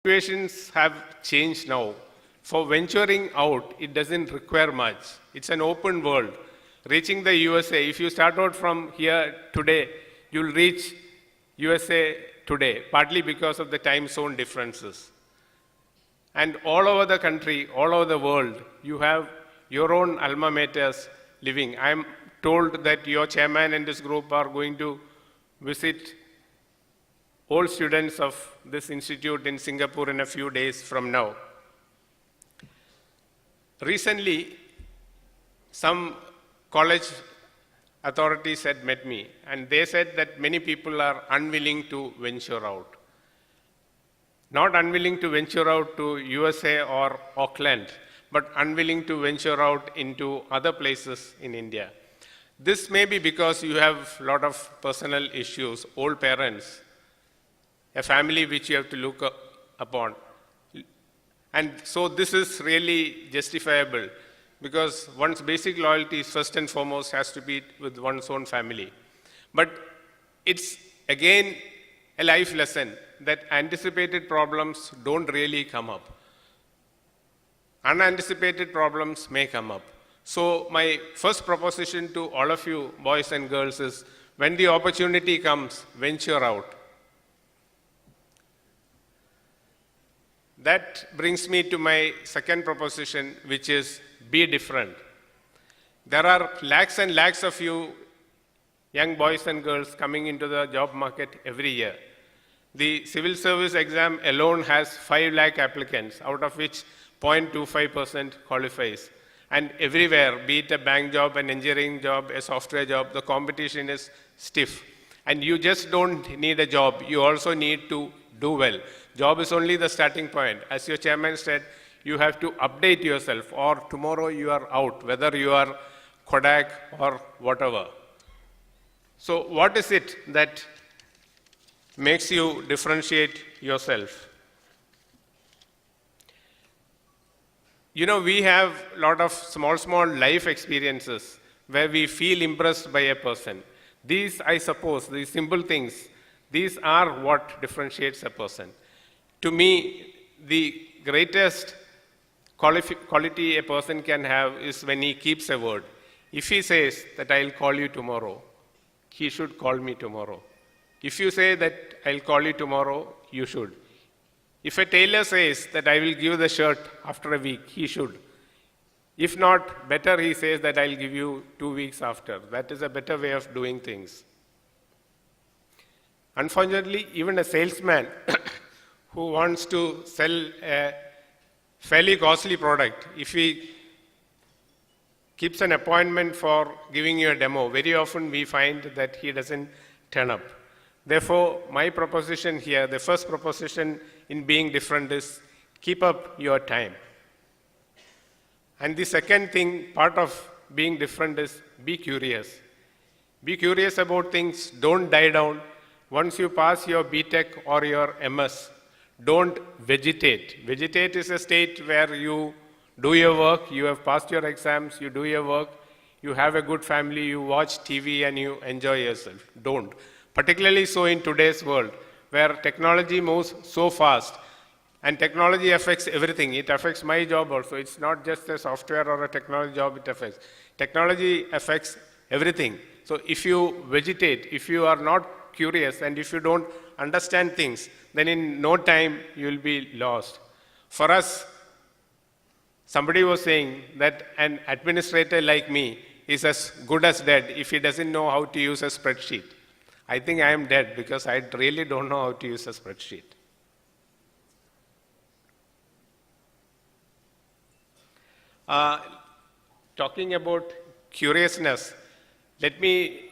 Situations have changed now. For venturing out, it doesn't require much. It's an open world. Reaching the USA, if you start out from here today, you'll reach USA today, partly because of the time zone differences. And all over the country, all over the world, you have your own alma maters living. I'm told that your chairman and his group are going to visit all students of this institute in Singapore in a few days from now. Recently, some college authorities had met me, and they said that many people are unwilling to venture out. Not unwilling to venture out to USA or Auckland, but unwilling to venture out into other places in India. This may be because you have a lot of personal issues, old parents, a family which you have to look upon. And so this is really justifiable because one's basic loyalty first and foremost has to be with one's own family. But it's again a life lesson that anticipated problems don't really come up. Unanticipated problems may come up. So my first proposition to all of you boys and girls is when the opportunity comes, venture out. That brings me to my second proposition, which is be different. There are lakhs and lakhs of you young boys and girls coming into the job market every year. The civil service exam alone has 5 lakh applicants, out of which 0.25% qualifies. And everywhere, be it a bank job, an engineering job, a software job, the competition is stiff. And you just don't need a job, you also need to do well. Job is only the starting point. As your chairman said, you have to update yourself or tomorrow you are out, whether you are Kodak or whatever. So what is it that makes you differentiate yourself? You know, we have a lot of small life experiences where we feel impressed by a person. These, I suppose, these simple things, these are what differentiates a person. To me, the greatest quality a person can have is when he keeps a word. If he says that I'll call you tomorrow, he should call me tomorrow. If you say that I'll call you tomorrow, you should. If a tailor says that I will give the shirt after a week, he should. If not, better he says that I'll give you 2 weeks after. That is a better way of doing things. Unfortunately, even a salesman who wants to sell a fairly costly product, if he keeps an appointment for giving you a demo, very often we find that he doesn't turn up. Therefore, my proposition here, the first proposition in being different is keep up your time. And the second thing, part of being different is be curious. Be curious about things, don't die down. Once you pass your BTech or your MS, don't vegetate. Vegetate is a state where you do your work, you have passed your exams, you do your work, you have a good family, you watch TV and you enjoy yourself. Don't. Particularly so in today's world, where technology moves so fast, and technology affects everything. It affects my job also. It's not just a software or a technology job it affects. Technology affects everything. So if you vegetate, if you are not curious, and if you don't understand things, then in no time you will be lost. For us, somebody was saying that an administrator like me is as good as dead if he doesn't know how to use a spreadsheet. I think I am dead because I really don't know how to use a spreadsheet. Talking about curiousness, let me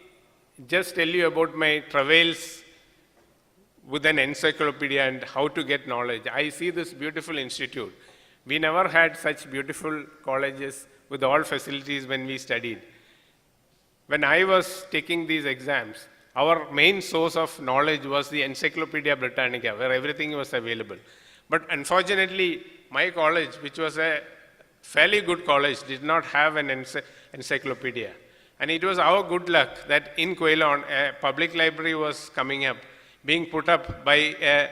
just tell you about my travails with an encyclopedia and how to get knowledge. I see this beautiful institute. We never had such beautiful colleges with all facilities when we studied. When I was taking these exams, our main source of knowledge was the Encyclopedia Britannica, where everything was available. But unfortunately, my college, which was a fairly good college, did not have an encyclopedia. And it was our good luck that in Quailon, a public library was coming up, being put up by a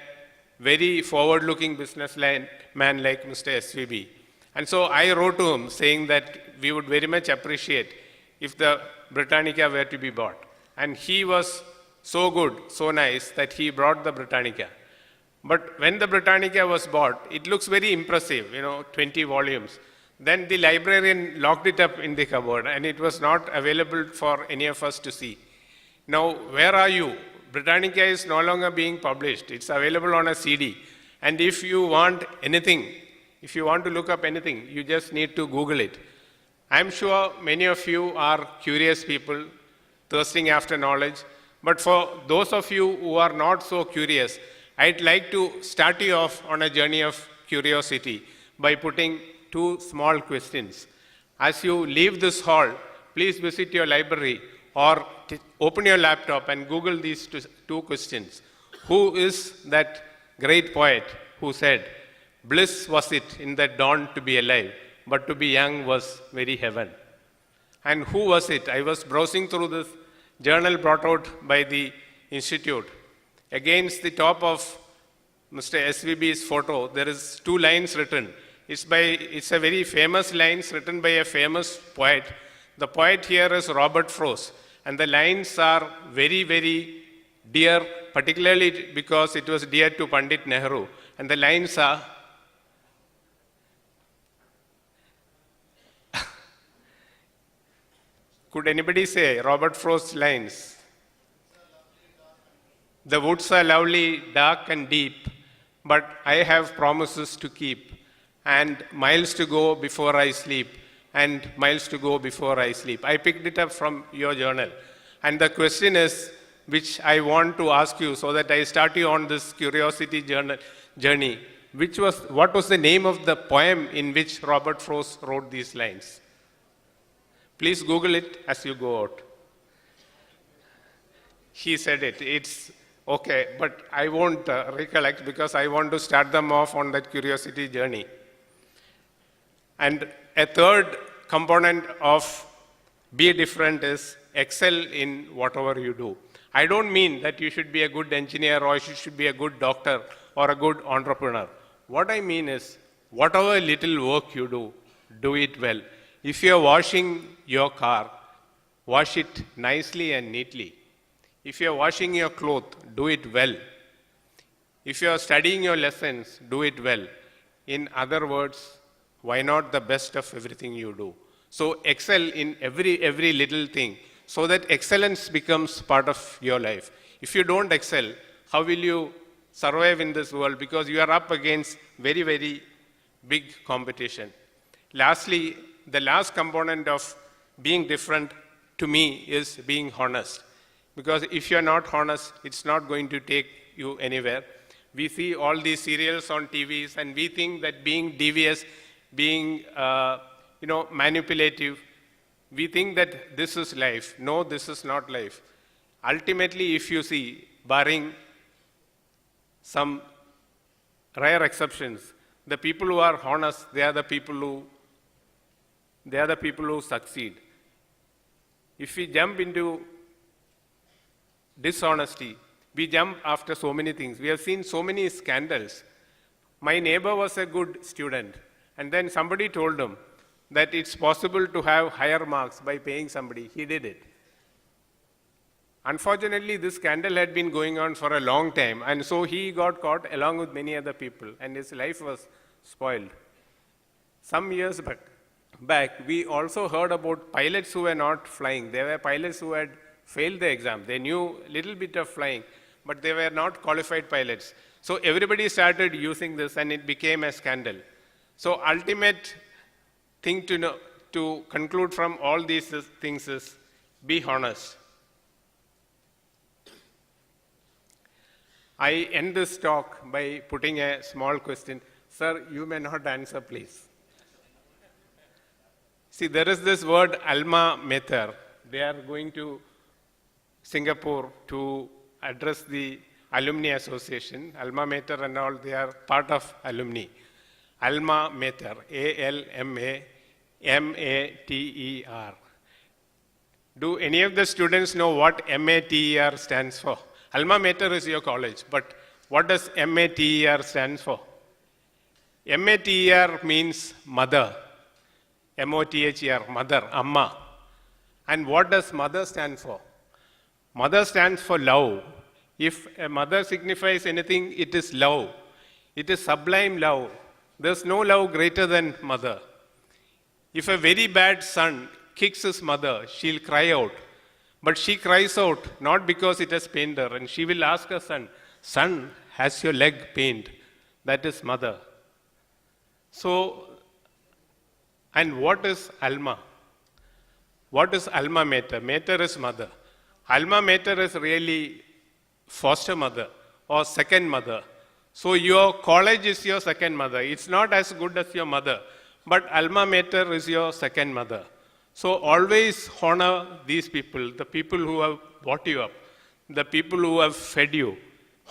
very forward-looking businessman like Mr. SVB. And so I wrote to him saying that we would very much appreciate if the Britannica were to be bought. And he was so good, so nice, that he brought the Britannica. But when the Britannica was bought, it looks very impressive, 20 volumes. Then the librarian locked it up in the cupboard and it was not available for any of us to see. Now, where are you? Britannica is no longer being published. It's available on a CD. And if you want anything, if you want to look up anything, you just need to Google it. I'm sure many of you are curious people, thirsting after knowledge. But for those of you who are not so curious, I'd like to start you off on a journey of curiosity by putting two small questions. As you leave this hall, please visit your library or open your laptop and Google these two questions. Who is that great poet who said, "Bliss was it in the dawn to be alive, but to be young was very heaven"? And who was it? I was browsing through this journal brought out by the Institute. Against the top of Mr. SVB's photo, there is two lines written. It's a very famous lines written by a famous poet. The poet here is Robert Frost. And the lines are very, very dear, particularly because it was dear to Pandit Nehru. And the lines are, could anybody say Robert Frost's lines? The woods are lovely, dark and deep, but I have promises to keep, and miles to go before I sleep, and miles to go before I sleep. I picked it up from your journal. And the question is, which I want to ask you so that I start you on this curiosity journey, what was the name of the poem in which Robert Frost wrote these lines? Please Google it as you go out. He said it. It's okay, but I won't recollect because I want to start them off on that curiosity journey. And a third component of be different is excel in whatever you do. I don't mean that you should be a good engineer or you should be a good doctor or a good entrepreneur. What I mean is, whatever little work you do, do it well. If you're washing your car, wash it nicely and neatly. If you're washing your clothes, do it well. If you're studying your lessons, do it well. In other words, why not the best of everything you do? So excel in every little thing so that excellence becomes part of your life. If you don't excel, how will you survive in this world? Because you are up against very, very big competition. Lastly, the last component of being different to me is being honest. Because if you're not honest, it's not going to take you anywhere. We see all these serials on TVs and we think that being devious, being manipulative, we think that this is life. No, this is not life. Ultimately, if you see, barring some rare exceptions, the people who are honest, they are the people who succeed. If we jump into dishonesty, we jump after so many things. We have seen so many scandals. My neighbor was a good student, and then somebody told him that it's possible to have higher marks by paying somebody. He did it. Unfortunately, this scandal had been going on for a long time, and so he got caught along with many other people, and his life was spoiled. Some years back, we also heard about pilots who were not flying. There were pilots who had failed the exam. They knew a little bit of flying, but they were not qualified pilots. So everybody started using this, and it became a scandal. So ultimate thing to conclude from all these things is be honest. I end this talk by putting a small question. Sir, you may not answer, please. See, there is this word alma mater. They are going to Singapore to address the alumni association. Alma mater and all, they are part of alumni. Alma mater, A-L-M-A-M-A-T-E-R. Do any of the students know what M-A-T-E-R stands for? Alma mater is your college, but What does MATER stand for? MATER means mother. MOTHER, mother, Amma. And what does mother stand for? Mother stands for love. If a mother signifies anything, it is love. It is sublime love. There's no love greater than mother. If a very bad son kicks his mother, she'll cry out. But she cries out not because it has pained her, and she will ask her son, "Son, has your leg pained?" That is mother. So, and what is Alma? What is alma mater? Mater is mother. Alma mater is really foster mother or second mother. So your college is your second mother. It's not as good as your mother, but alma mater is your second mother. So always honor these people, the people who have brought you up, the people who have fed you.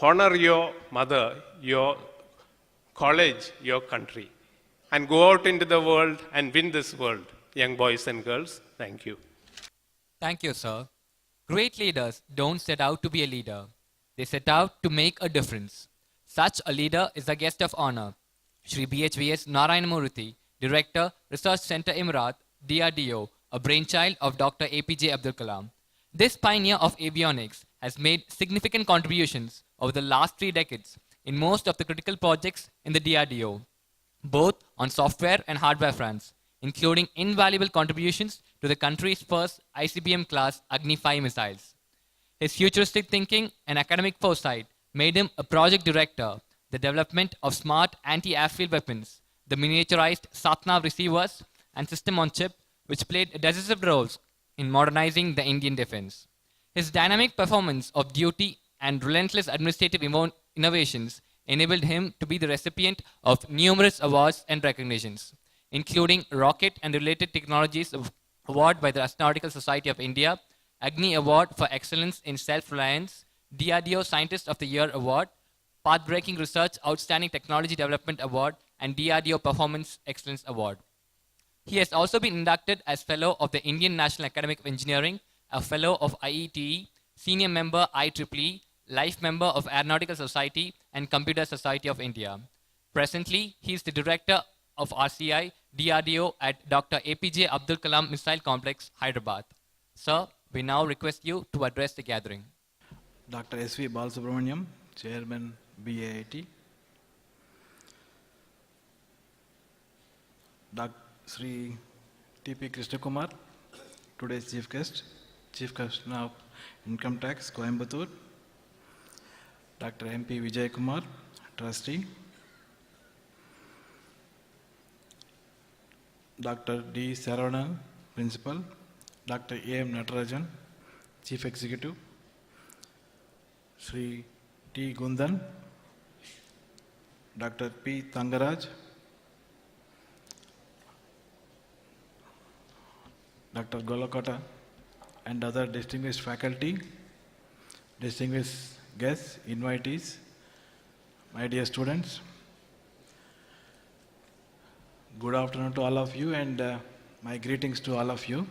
Honor your mother, your college, your country, and go out into the world and win this world, young boys and girls. Thank you. Thank you, sir. Great leaders don't set out to be a leader. They set out to make a difference. Such a leader is a guest of honor, Shri BHVS Narayanamurthy, Director, Research Center Emirat, DRDO, a brainchild of Dr. APJ Abdul Kalam. This pioneer of avionics has made significant contributions over the last 3 decades in most of the critical projects in the DRDO, both on software and hardware fronts, including invaluable contributions to the country's first ICBM-class Agni 5 missiles. His futuristic thinking and academic foresight made him a project director, the development of smart anti-airfield weapons, the miniaturized Satnav receivers, and system-on-chip, which played decisive roles in modernizing the Indian defense. His dynamic performance of duty and relentless administrative innovations enabled him to be the recipient of numerous awards and recognitions, including Rocket and Related Technologies Award by the Astronautical Society of India, Agni Award for Excellence in Self-Reliance, DRDO Scientist of the Year Award, Pathbreaking Research Outstanding Technology Development Award, and DRDO Performance Excellence Award. He has also been inducted as Fellow of the Indian National Academy of Engineering, a Fellow of IETE, Senior Member IEEE, Life Member of Aeronautical Society and Computer Society of India. Presently, he is the Director of RCI, DRDO at Dr. APJ Abdul Kalam Missile Complex, Hyderabad. Sir, we now request you to address the gathering. Dr. S.V. Balasubramaniam, Chairman, BAIT. Dr. Sri T.P. Krishnakumar, today's Chief Guest, Chief Commissioner of Income Tax, Coimbatore. Dr. M.P. Vijay Kumar, Trustee. Dr. D. Saravanan, Principal. Dr. A.M. Natarajan, Chief Executive. Sri T. Gundan. Dr. P. Tangaraj. Dr. Golakota, and other distinguished faculty, distinguished guests, invitees, my dear students. Good afternoon to all of you, and my greetings to all of you.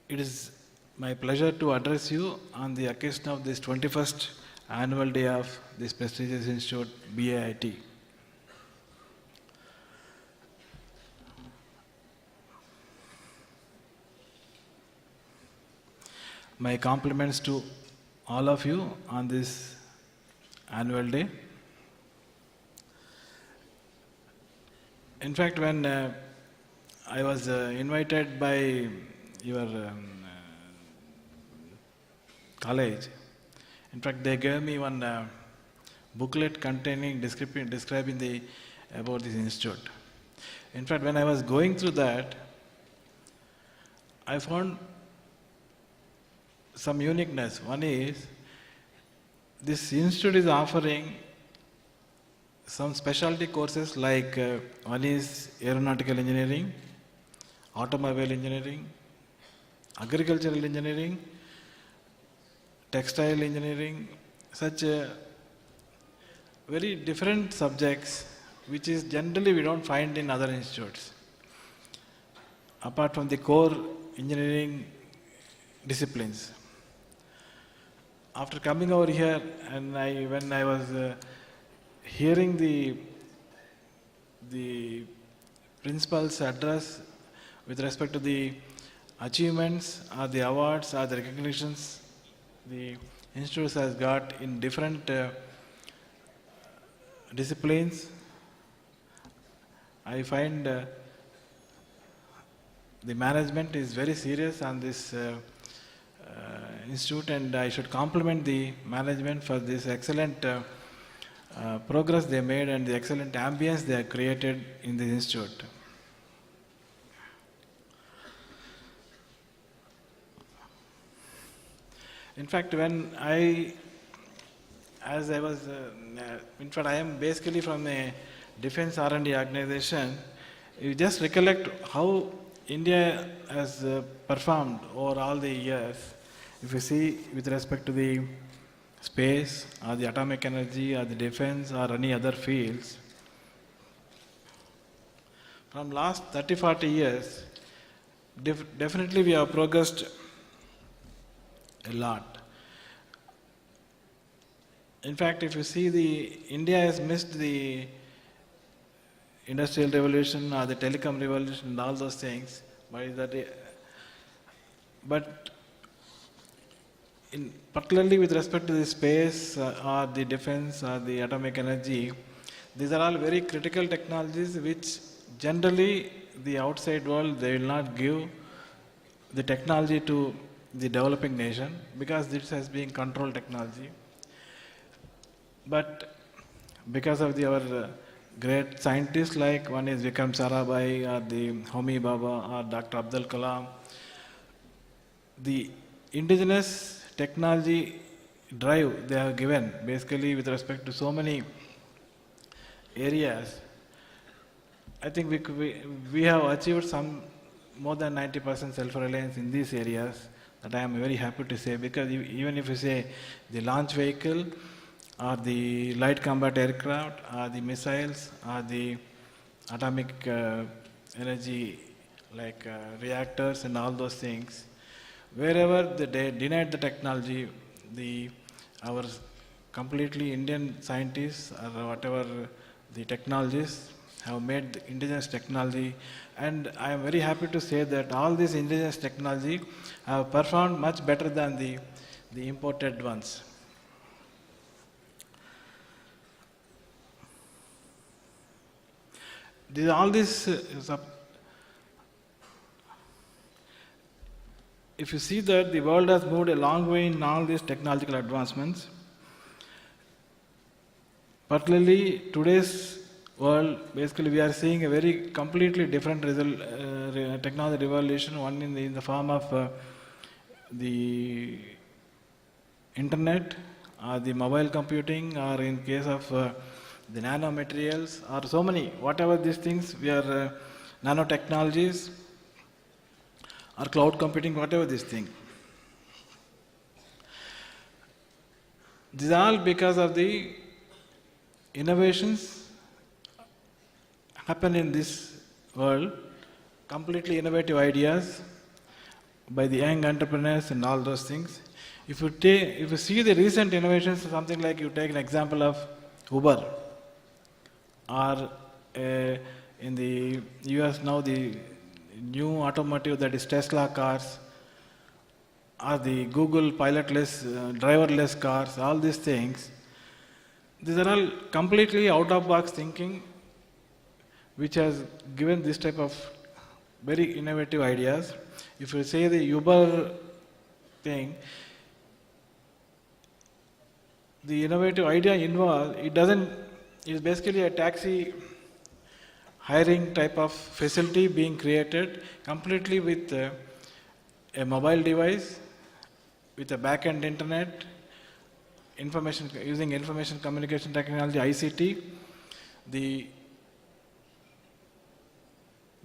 It is my pleasure to address you on the occasion of this 21st annual day of this prestigious institute, BAIT. My compliments to all of you on this annual day. In fact, when I was invited by your college, in fact, they gave me one booklet containing describing about this institute. In fact, when I was going through that, I found some uniqueness. One is, this institute is offering some specialty courses like one is aeronautical engineering, automobile engineering, agricultural engineering, textile engineering, such very different subjects which is generally we don't find in other institutes. apart from the core engineering disciplines. After coming over here, and when I was hearing the principal's address with respect to the achievements or the awards or the recognitions the institute has got in different disciplines, I find the management is very serious on this institute, and I should compliment the management for this excellent progress they made and the excellent ambience they have created in this institute. In fact, as I was, in fact, I am basically from a defense R&D organization. You just recollect how India has performed over all the years. If you see with respect to the space or the atomic energy or the defense or any other fields, from last 30-40 years, definitely we have progressed a lot. In fact, if you see India has missed the industrial revolution or the telecom revolution and all those things, but particularly with respect to the space or the defense or the atomic energy, these are all very critical technologies which generally the outside world, they will not give the technology to the developing nation because this has been controlled technology. But because of our great scientists like one is Vikram Sarabhai or the Homi Bhabha or Dr. Abdul Kalam, the indigenous technology drive they have given basically with respect to so many areas, I think we have achieved some more than 90% self-reliance in these areas that I am very happy to say, because even if you say the launch vehicle or the light combat aircraft or the missiles or the atomic energy like reactors and all those things, wherever they denied the technology, our completely Indian scientists or whatever the technologists have made the indigenous technology, and I am very happy to say that all these indigenous technology have performed much better than the imported ones. All this, if you see that the world has moved a long way in all these technological advancements, particularly today's world, basically we are seeing a very completely different technology revolution, one in the form of the internet, or the mobile computing, or in case of the nanomaterials, or so many, whatever these things, we are nanotechnologies, or cloud computing, whatever this thing. These are all because of the innovations happen in this world, completely innovative ideas by the young entrepreneurs and all those things. If you see the recent innovations, something like you take an example of Uber, or in the US now the new automotive that is Tesla cars, or the Google pilotless, driverless cars, all these things, these are all completely out-of-box thinking which has given this type of very innovative ideas. If you say the Uber thing, the innovative idea involved, it's basically a taxi hiring type of facility being created completely with a mobile device, with a back-end internet, using information communication technology, ICT.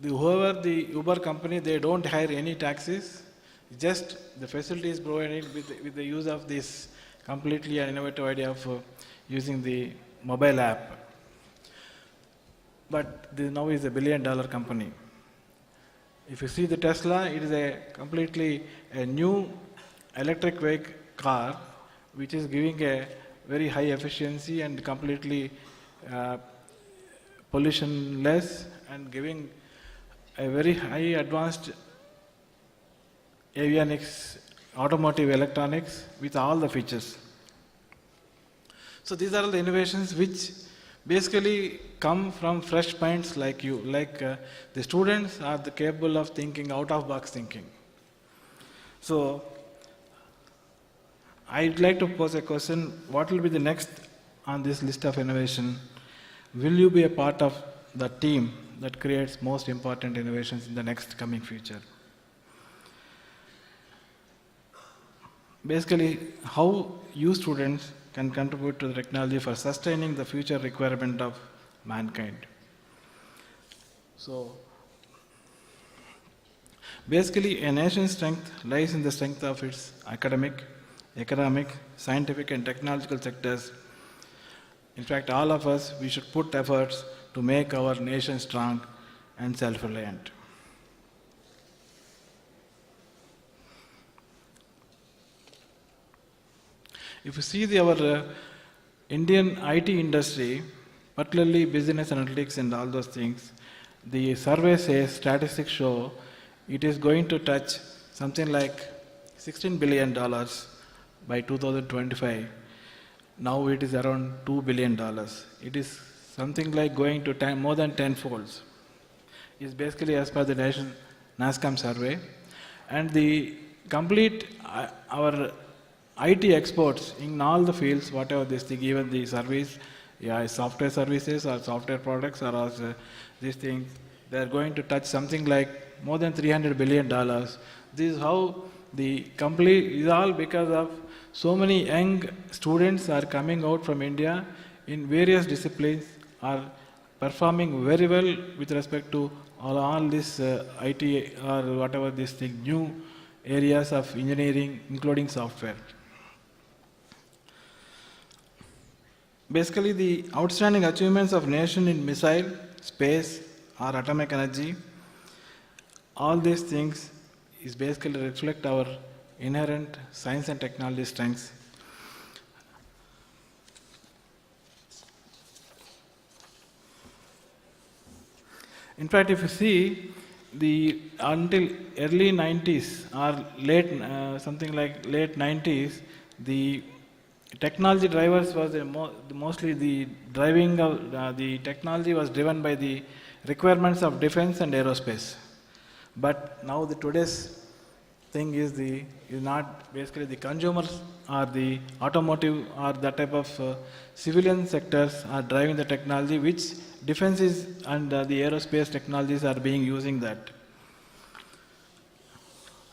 Whoever the Uber company, they don't hire any taxis, just the facility is provided with the use of this completely innovative idea of using the mobile app. But this now is $1 billion company. If you see the Tesla, it is a completely a new electric vehicle car which is giving a very high efficiency and completely uh, pollution less and giving a very high advanced avionics, automotive electronics with all the features. So these are the innovations which basically come from fresh minds like you, the students are capable of thinking out of box thinking. So I'd like to pose a question, what will be the next on this list of innovation? Will you be a part of the team that creates most important innovations in the next coming future? Basically, how you students can contribute to the technology for sustaining the future requirement of mankind. So, basically, a nation's strength lies in the strength of its academic, economic, scientific, and technological sectors. In fact, all of us, we should put efforts to make our nation strong and self-reliant. If you see our Indian IT industry, particularly business analytics and all those things, the survey says, statistics show, it is going to touch something like $16 billion by 2025. Now it is around $2 billion. It is something like going to more than 10 folds. It's basically as per the NASSCOM survey. And the complete, our IT exports in all the fields, whatever this thing, even the service, software services or software products or also these things, they are going to touch something like more than $300 billion. This is how the complete is all because of so many young students are coming out from India in various disciplines, are performing very well with respect to all this IT or whatever this thing, new areas of engineering, including software. Basically, the outstanding achievements of nation in missile, space, or atomic energy, all these things is basically reflect our inherent science and technology strengths. In fact, if you see until early 90s or something like late 90s, the technology drivers was mostly the driving of the technology was driven by the requirements of defense and aerospace. But now today's thing is not basically the consumers or the automotive or that type of civilian sectors are driving the technology, which defense is and the aerospace technologies are being using that.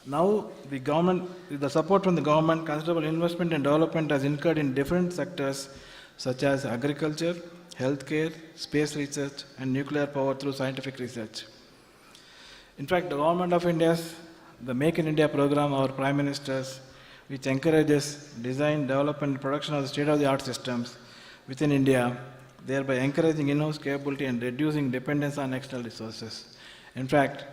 Now the government, with the support from the government, considerable investment and development has incurred in different sectors such as agriculture, healthcare, space research, and nuclear power through scientific research. In fact, the government of India's the Make in India program, our Prime Minister's, which encourages design, development, and production of state-of-the-art systems within India, thereby encouraging in-house capability and reducing dependence on external resources. In fact,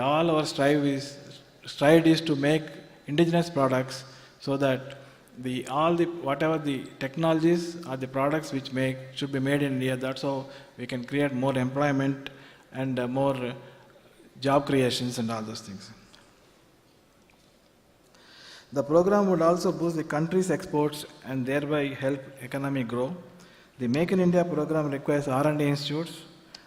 all our stride is to make indigenous products so that whatever the technologies or the products which should be made in India. That's how we can create more employment and more job creations and all those things. The program would also boost the country's exports and thereby help economy grow. The Make in India program requires R&D institutes,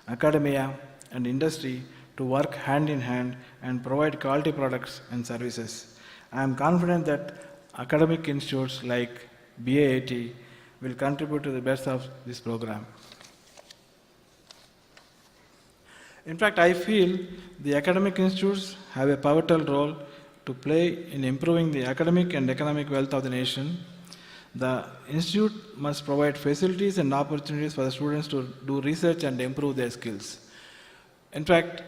academia, and industry to work hand in hand and provide quality products and services. I am confident that academic institutes like BAIT will contribute to the best of this program. In fact, I feel the academic institutes have a pivotal role to play in improving the academic and economic wealth of the nation. The institute must provide facilities and opportunities for the students to do research and improve their skills. In fact,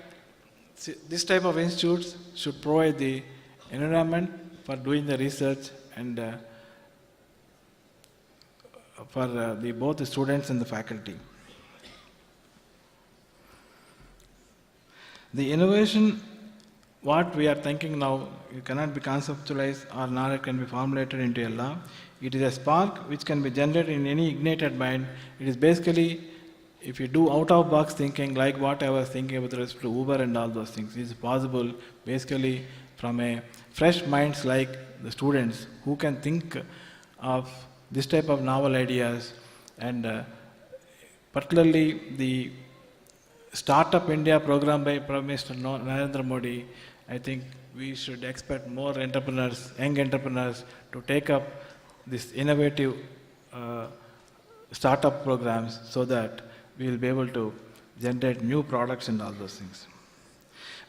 this type of institutes should provide the environment for doing the research and for both the students and the faculty. The innovation what we are thinking now, it cannot be conceptualized or knowledge can be formulated into a law. It is a spark which can be generated in any ignited mind. It is basically, if you do out of box thinking, like what I was thinking with respect to Uber and all those things, is possible basically from a fresh minds like the students who can think of this type of novel ideas, and particularly the Startup India program by Prime Minister Narendra Modi. I think we should expect more entrepreneurs, young entrepreneurs, to take up this innovative startup programs so that we will be able to generate new products and all those things.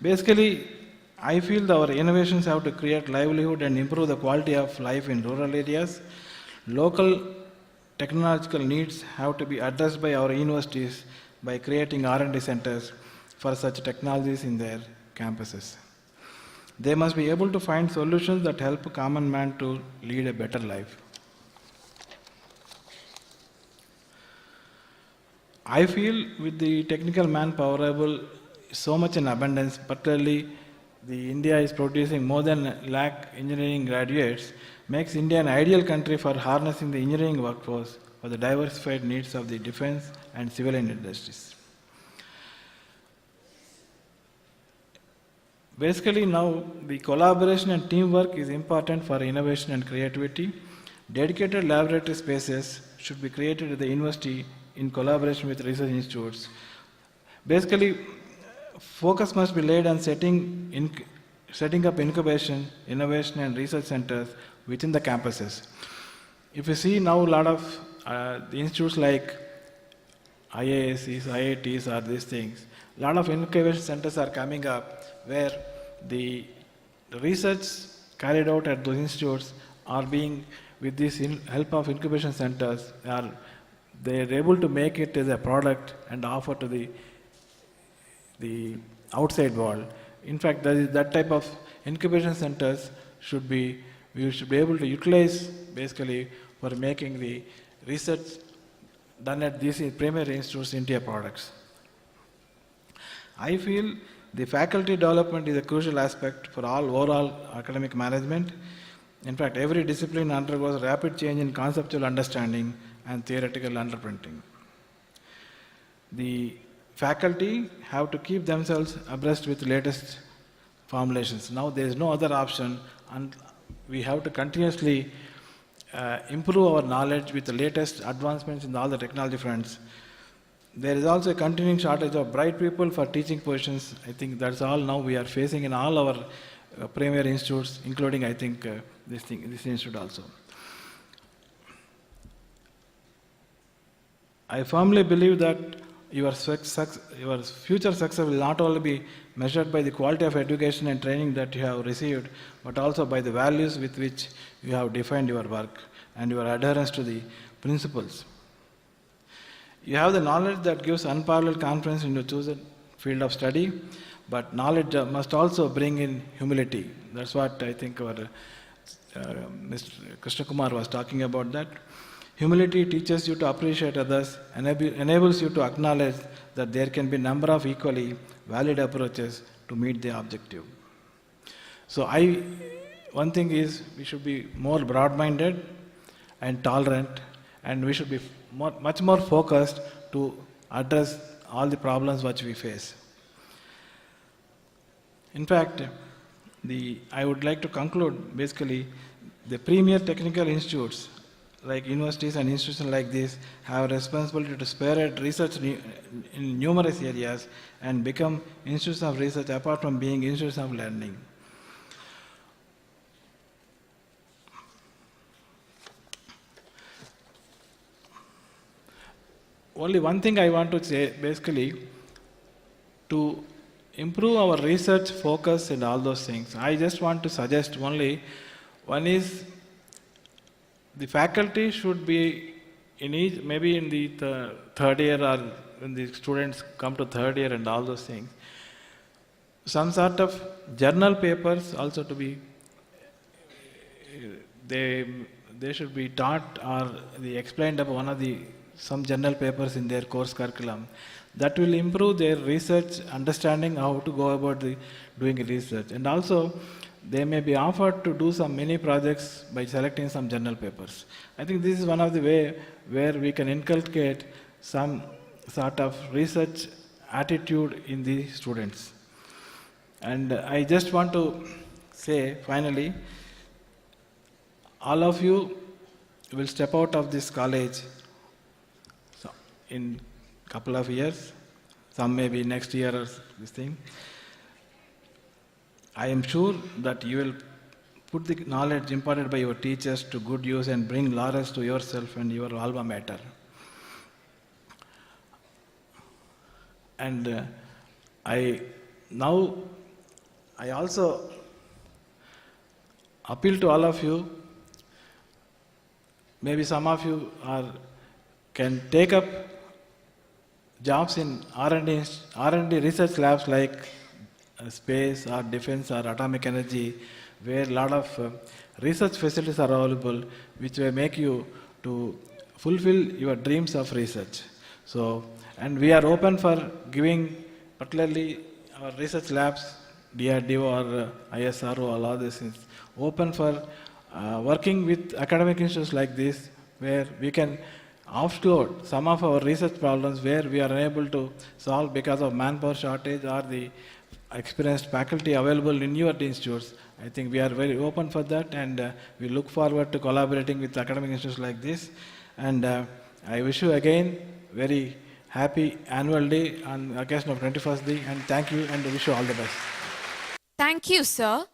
Basically, I feel that our innovations have to create livelihood and improve the quality of life in rural areas. Local technological needs have to be addressed by our universities by creating R&D centers for such technologies in their campuses. They must be able to find solutions that help a common man to lead a better life. I feel with the technical manpower available so much in abundance, particularly the India is producing more than a lakh engineering graduates, makes India an ideal country for harnessing the engineering workforce for the diversified needs of the defense and civilian industries. Basically now the collaboration and teamwork is important for innovation and creativity. Dedicated laboratory spaces should be created at the university in collaboration with research institutes. Basically, focus must be laid on setting up incubation, innovation and research centers within the campuses. If you see now a lot of the institutes like IIScs, IITs or these things, a lot of incubation centers are coming up where the research carried out at those institutes are being, with this help of incubation centers, they are able to make it as a product and offer to the outside world. In fact, that type of incubation centers we should be able to utilize basically for making the research done at these primary institutes into products. I feel the faculty development is a crucial aspect for all overall academic management. In fact, every discipline undergoes rapid change in conceptual understanding and theoretical underprinting. The faculty have to keep themselves abreast with latest formulations. Now there is no other option, and we have to continuously improve our knowledge with the latest advancements in all the technology fronts. There is also a continuing shortage of bright people for teaching positions. I think that's all now we are facing in all our premier institutes, including I think this institute also. I firmly believe that your future success will not only be measured by the quality of education and training that you have received, but also by the values with which you have defined your work and your adherence to the principles. You have the knowledge that gives unparalleled confidence in your chosen field of study, but knowledge must also bring in humility. That's what I think our Mr. Krishna Kumar was talking about that. Humility teaches you to appreciate others and enables you to acknowledge that there can be a number of equally valid approaches to meet the objective. So one thing is we should be more broad-minded and tolerant, and we should be much more focused to address all the problems which we face. In fact, I would like to conclude basically the premier technical institutes like universities and institutions like this have a responsibility to spearhead research in numerous areas and become institutes of research apart from being institutes of learning. Only one thing I want to say basically, to improve our research focus and all those things, I just want to suggest only one is the faculty should be maybe in the third year or when the students come to third year and all those things, some sort of journal papers also to be, they should be taught or explained about some journal papers in their course curriculum. That will improve their research understanding how to go about doing research. And also, they may be offered to do some mini projects by selecting some journal papers. I think this is one of the way where we can inculcate some sort of research attitude in the students. And I just want to say finally, all of you will step out of this college in couple of years, some maybe next year or this thing. I am sure that you will put the knowledge imparted by your teachers to good use and bring laurels to yourself and your alma mater. And I also appeal to all of you. Maybe some of you can take up jobs in R&D research labs like space or defense or atomic energy, where a lot of research facilities are available, which will make you to fulfill your dreams of research. So, and we are open for giving, particularly our research labs, DRDO or ISRO, all this is open for working with academic institutes like this, where we can offload some of our research problems where we are unable to solve because of manpower shortage or the experienced faculty available in your institutes. I think we are very open for that, and we look forward to collaborating with academic institutes like this. And I wish you again very happy annual day on occasion of 21st day, and thank you and wish you all the best. Thank you, sir.